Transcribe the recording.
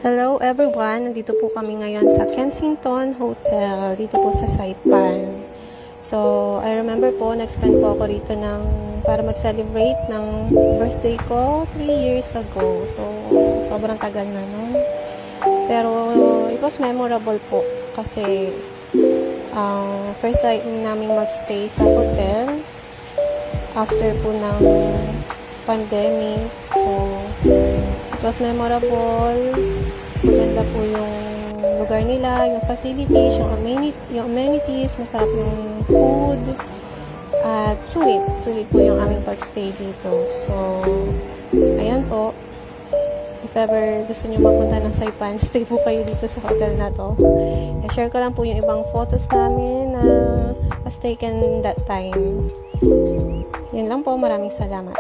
Hello everyone! Nandito po kami ngayon sa Kensington Hotel, dito po sa Saipan. So, I remember po, nag-spend po ako rito para mag-celebrate ng birthday ko 3 years ago. So, sobrang tagal na, no? Pero, it was memorable po kasi first time namin mag-stay sa hotel after po ng pandemic. So, it was memorable. Maganda po yung lugar nila, yung facilities, yung amenities, masarap yung food, at sulit po yung aming pagstay dito. So, ayan po. If ever gusto nyo mapunta ng Saipan, stay po kayo dito sa hotel na to. I-share ko lang po yung ibang photos namin na was taken that time. Yun lang po, maraming salamat.